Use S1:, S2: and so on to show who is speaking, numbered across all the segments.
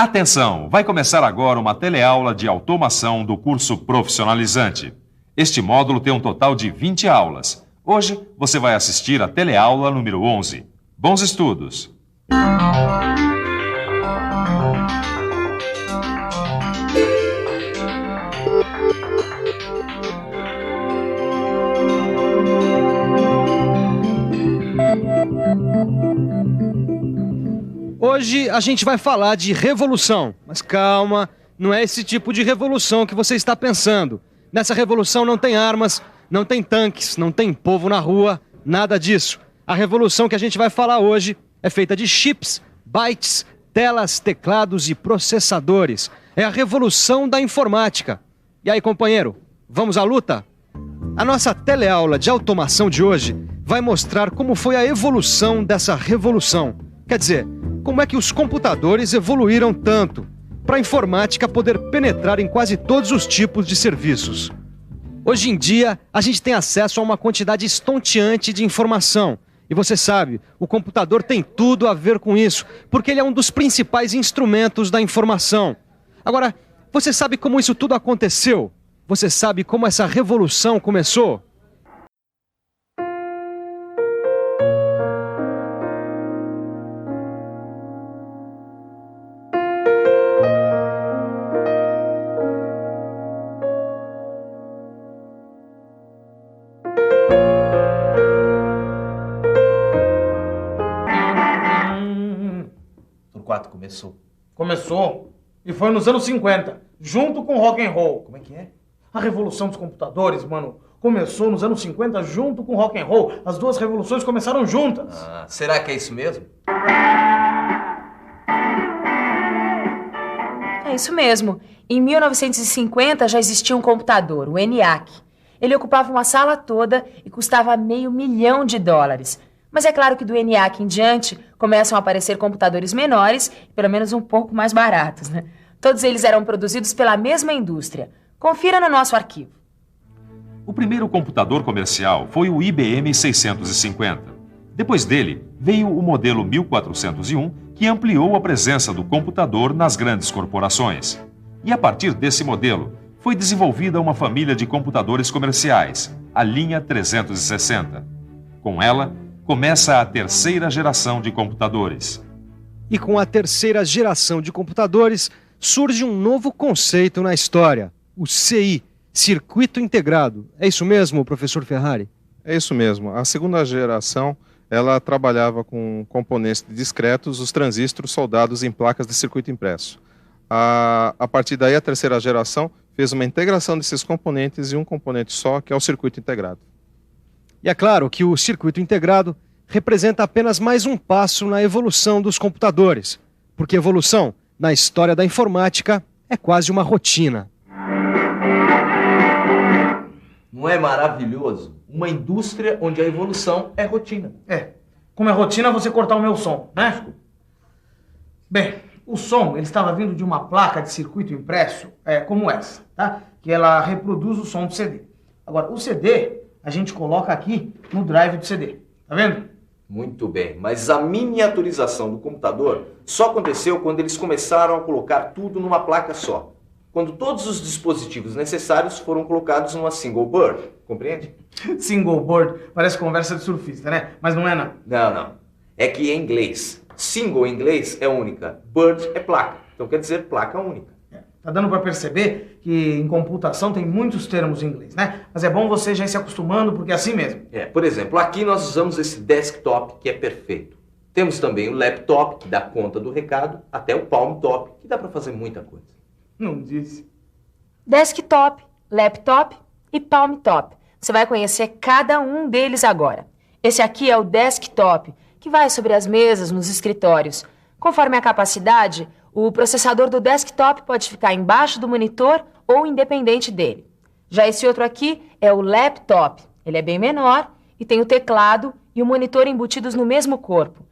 S1: Atenção! Vai começar agora uma teleaula de automação do curso profissionalizante. Este módulo tem um total de 20 aulas. Hoje você vai assistir a teleaula número 11. Bons estudos!
S2: Hoje a gente vai falar de revolução, mas calma, não é esse tipo de revolução que você está pensando. Nessa revolução não tem armas, não tem tanques, não tem povo na rua, nada disso. A revolução que a gente vai falar hoje é feita de chips, bytes, telas, teclados e processadores. É a revolução da informática. E aí, companheiro, vamos à luta? A nossa teleaula de automação de hoje vai mostrar como foi a evolução dessa revolução. Quer dizer, como é que os computadores evoluíram tanto para a informática poder penetrar em quase todos os tipos de serviços. Hoje em dia, a gente tem acesso a uma quantidade estonteante de informação. E você sabe, o computador tem tudo a ver com isso, porque ele é um dos principais instrumentos da informação. Agora, você sabe como isso tudo aconteceu? Você sabe como essa revolução começou?
S3: Começou. E foi nos anos 50, junto com o rock and roll. Como é que é? A revolução dos computadores, mano, começou nos anos 50 junto com o rock and roll. As duas revoluções começaram juntas.
S4: Será que é isso mesmo?
S5: É isso mesmo. Em 1950 já existia um computador, o ENIAC. Ele ocupava uma sala toda e custava $500 mil. Mas é claro que do ENIAC em diante começam a aparecer computadores menores e pelo menos um pouco mais baratos, né? Todos eles eram produzidos pela mesma indústria. Confira no nosso arquivo.
S1: O primeiro computador comercial foi o IBM 650. Depois dele, veio o modelo 1401, que ampliou a presença do computador nas grandes corporações. E a partir desse modelo, foi desenvolvida uma família de computadores comerciais, a linha 360. Com ela, começa a terceira geração de computadores.
S2: E com a terceira geração de computadores, surge um novo conceito na história, o CI, Circuito Integrado. É isso mesmo, professor Ferrari?
S6: É isso mesmo. A segunda geração, ela trabalhava com componentes discretos, os transistores soldados em placas de circuito impresso. A partir daí, a terceira geração fez uma integração desses componentes em um componente só, que é o circuito integrado.
S2: E é claro que o circuito integrado representa apenas mais um passo na evolução dos computadores, porque evolução, na história da informática, é quase uma rotina.
S4: Não é maravilhoso? Uma indústria onde a evolução é rotina.
S3: Como é rotina você cortar o meu som, né? Bem, o som ele estava vindo de uma placa de circuito impresso, como essa, tá? Que ela reproduz o som do CD. Agora, o CD a gente coloca aqui no drive do CD, tá vendo?
S4: Muito bem, mas a miniaturização do computador só aconteceu quando eles começaram a colocar tudo numa placa só. Quando todos os dispositivos necessários foram colocados numa single board, compreende?
S3: Single board, parece conversa de surfista, né? Mas não é não.
S4: Não. É que em inglês, single em inglês é única, board é placa. Então quer dizer placa única.
S3: Tá dando para perceber que em computação tem muitos termos em inglês, né? Mas é bom você já ir se acostumando, porque é assim mesmo.
S4: Por exemplo, aqui nós usamos esse desktop, que é perfeito. Temos também o laptop, que dá conta do recado, até o palm top, que dá para fazer muita coisa.
S3: Não disse.
S5: Desktop, laptop e palm top. Você vai conhecer cada um deles agora. Esse aqui é o desktop, que vai sobre as mesas nos escritórios. Conforme a capacidade, o processador do desktop pode ficar embaixo do monitor ou independente dele. Já esse outro aqui é o laptop. Ele é bem menor e tem o teclado e o monitor embutidos no mesmo corpo.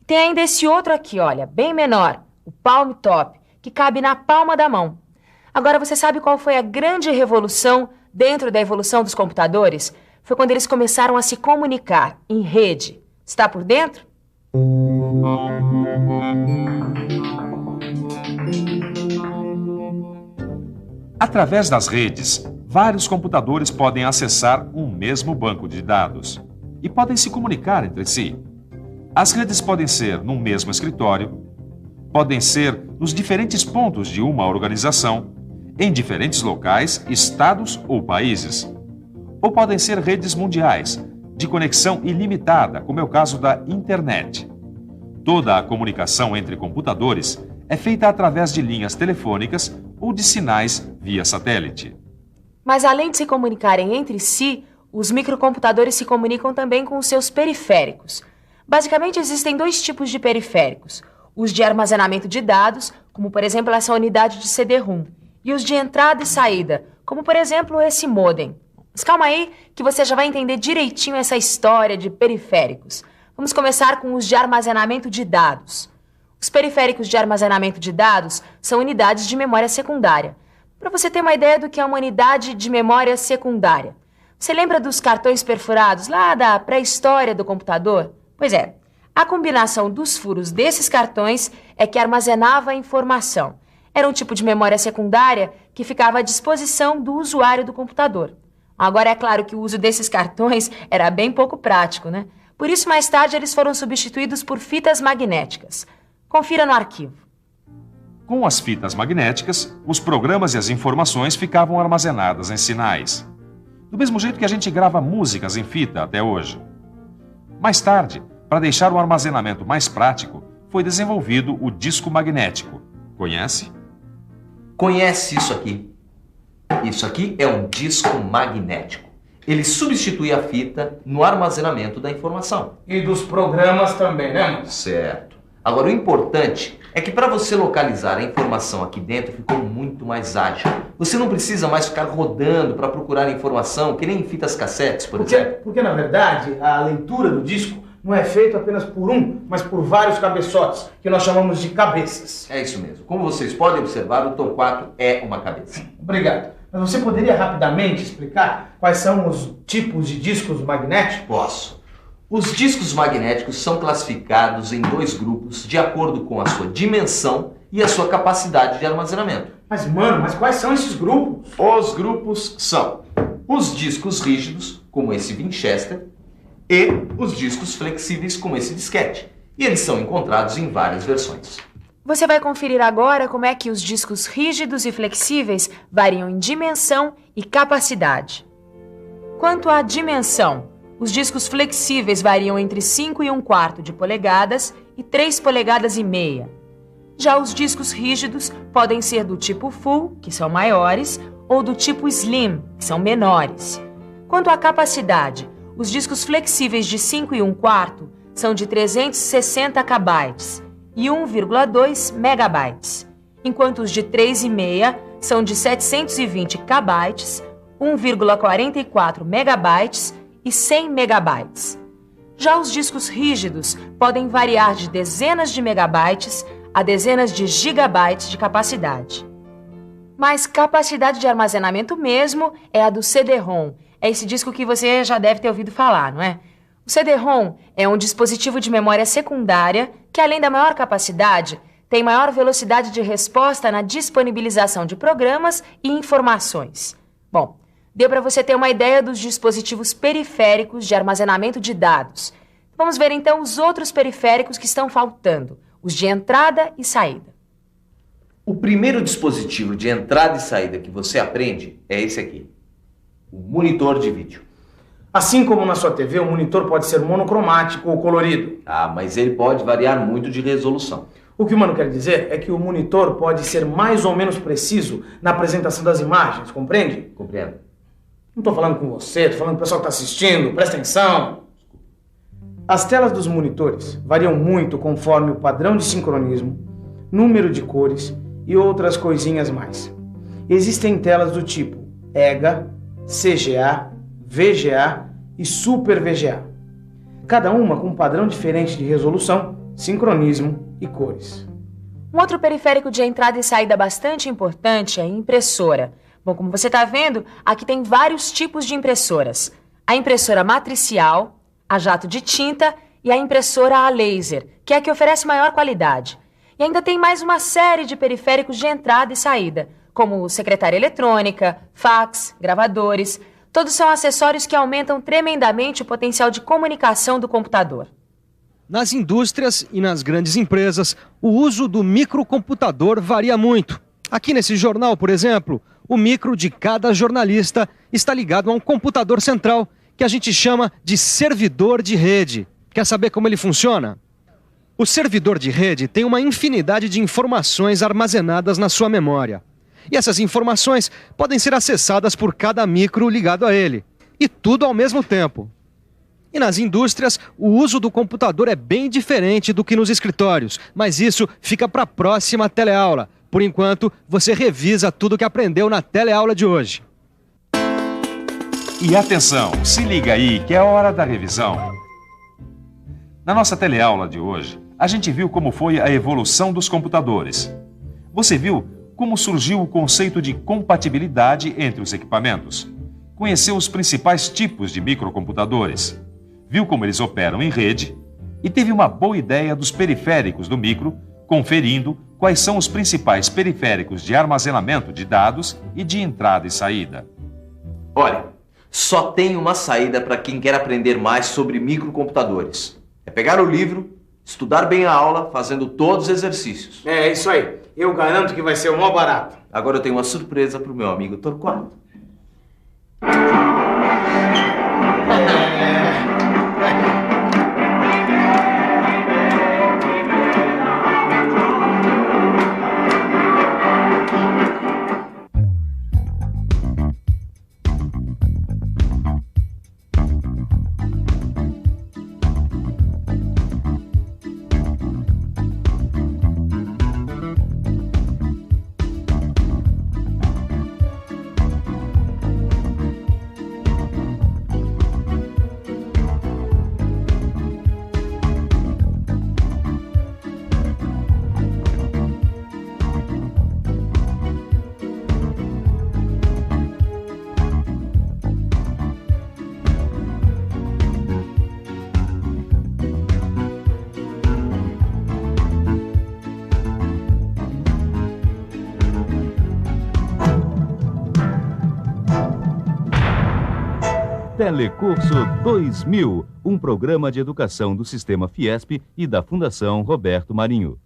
S5: Tem ainda esse outro aqui, olha, bem menor, o palm top, que cabe na palma da mão. Agora você sabe qual foi a grande revolução dentro da evolução dos computadores? Foi quando eles começaram a se comunicar em rede. Está por dentro?
S1: Através das redes, vários computadores podem acessar um mesmo banco de dados e podem se comunicar entre si. As redes podem ser num mesmo escritório, podem ser nos diferentes pontos de uma organização, em diferentes locais, estados ou países. Ou podem ser redes mundiais, de conexão ilimitada, como é o caso da internet. Toda a comunicação entre computadores é feita através de linhas telefônicas ou de sinais via satélite.
S5: Mas além de se comunicarem entre si, os microcomputadores se comunicam também com os seus periféricos. Basicamente, existem dois tipos de periféricos: os de armazenamento de dados, como por exemplo essa unidade de CD-ROM, e os de entrada e saída, como por exemplo esse modem. Mas calma aí que você já vai entender direitinho essa história de periféricos. Vamos começar com os de armazenamento de dados. Os periféricos de armazenamento de dados são unidades de memória secundária. Para você ter uma ideia do que é uma unidade de memória secundária, você lembra dos cartões perfurados lá da pré-história do computador? Pois é, a combinação dos furos desses cartões é que armazenava a informação. Era um tipo de memória secundária que ficava à disposição do usuário do computador. Agora, é claro que o uso desses cartões era bem pouco prático, né? Por isso, mais tarde, eles foram substituídos por fitas magnéticas. Confira no arquivo.
S1: Com as fitas magnéticas, os programas e as informações ficavam armazenadas em sinais. Do mesmo jeito que a gente grava músicas em fita até hoje. Mais tarde, para deixar o armazenamento mais prático, foi desenvolvido o disco magnético. Conhece?
S4: Conhece isso aqui? Isso aqui é um disco magnético. Ele substitui a fita no armazenamento da informação.
S3: E dos programas também, né, mano?
S4: Certo. Agora, o importante é que para você localizar a informação aqui dentro ficou muito mais ágil. Você não precisa mais ficar rodando para procurar a informação, que nem em fitas cassetes, por exemplo.
S3: Porque, na verdade, a leitura do disco não é feita apenas por um, mas por vários cabeçotes, que nós chamamos de cabeças.
S4: É isso mesmo. Como vocês podem observar, o Torquato é uma cabeça.
S3: Obrigado. Mas você poderia rapidamente explicar quais são os tipos de discos magnéticos?
S4: Posso. Os discos magnéticos são classificados em dois grupos de acordo com a sua dimensão e a sua capacidade de armazenamento.
S3: Mas, mano, quais são esses grupos?
S4: Os grupos são os discos rígidos, como esse Winchester, e os discos flexíveis, como esse disquete. E eles são encontrados em várias versões.
S5: Você vai conferir agora como é que os discos rígidos e flexíveis variam em dimensão e capacidade. Quanto à dimensão, os discos flexíveis variam entre 5 1/4 de polegadas e 3 polegadas e meia. Já os discos rígidos podem ser do tipo full, que são maiores, ou do tipo slim, que são menores. Quanto à capacidade, os discos flexíveis de 5 1/4 são de 360 KB e 1,2 megabytes, enquanto os de 3,5 são de 720 KB, 1,44 megabytes e 100 megabytes. Já os discos rígidos podem variar de dezenas de megabytes a dezenas de gigabytes de capacidade. Mas capacidade de armazenamento mesmo é a do CD-ROM. É esse disco que você já deve ter ouvido falar, não é? O CD-ROM é um dispositivo de memória secundária que, além da maior capacidade, tem maior velocidade de resposta na disponibilização de programas e informações. Bom, deu para você ter uma ideia dos dispositivos periféricos de armazenamento de dados. Vamos ver então os outros periféricos que estão faltando, os de entrada e saída.
S4: O primeiro dispositivo de entrada e saída que você aprende é esse aqui, o monitor de vídeo.
S3: Assim como na sua TV, o monitor pode ser monocromático ou colorido.
S4: Ah, mas ele pode variar muito de resolução.
S3: O que o mano quer dizer é que o monitor pode ser mais ou menos preciso na apresentação das imagens, compreende?
S4: Compreendo.
S3: Não estou falando com você, estou falando com o pessoal que está assistindo, presta atenção. As telas dos monitores variam muito conforme o padrão de sincronismo, número de cores e outras coisinhas mais. Existem telas do tipo EGA, CGA, VGA e Super VGA. Cada uma com um padrão diferente de resolução, sincronismo e cores.
S5: Um outro periférico de entrada e saída bastante importante é a impressora. Bom, como você está vendo, aqui tem vários tipos de impressoras. A impressora matricial, a jato de tinta e a impressora a laser, que é a que oferece maior qualidade. E ainda tem mais uma série de periféricos de entrada e saída, como secretária eletrônica, fax, gravadores. Todos são acessórios que aumentam tremendamente o potencial de comunicação do computador.
S2: Nas indústrias e nas grandes empresas, o uso do microcomputador varia muito. Aqui nesse jornal, por exemplo, o micro de cada jornalista está ligado a um computador central, que a gente chama de servidor de rede. Quer saber como ele funciona? O servidor de rede tem uma infinidade de informações armazenadas na sua memória. E essas informações podem ser acessadas por cada micro ligado a ele. E tudo ao mesmo tempo. E nas indústrias, o uso do computador é bem diferente do que nos escritórios. Mas isso fica para a próxima teleaula. Por enquanto, você revisa tudo que aprendeu na teleaula de hoje.
S1: E atenção, se liga aí que é hora da revisão. Na nossa teleaula de hoje, a gente viu como foi a evolução dos computadores. Você viu como surgiu o conceito de compatibilidade entre os equipamentos. Conheceu os principais tipos de microcomputadores. Viu como eles operam em rede e teve uma boa ideia dos periféricos do micro, conferindo quais são os principais periféricos de armazenamento de dados e de entrada e saída.
S4: Olha, só tem uma saída para quem quer aprender mais sobre microcomputadores. É pegar o livro, estudar bem a aula, fazendo todos os exercícios.
S3: É isso aí. Eu garanto que vai ser o maior barato.
S4: Agora eu tenho uma surpresa para o meu amigo Torquato.
S7: Telecurso 2000, um programa de educação do Sistema Fiesp e da Fundação Roberto Marinho.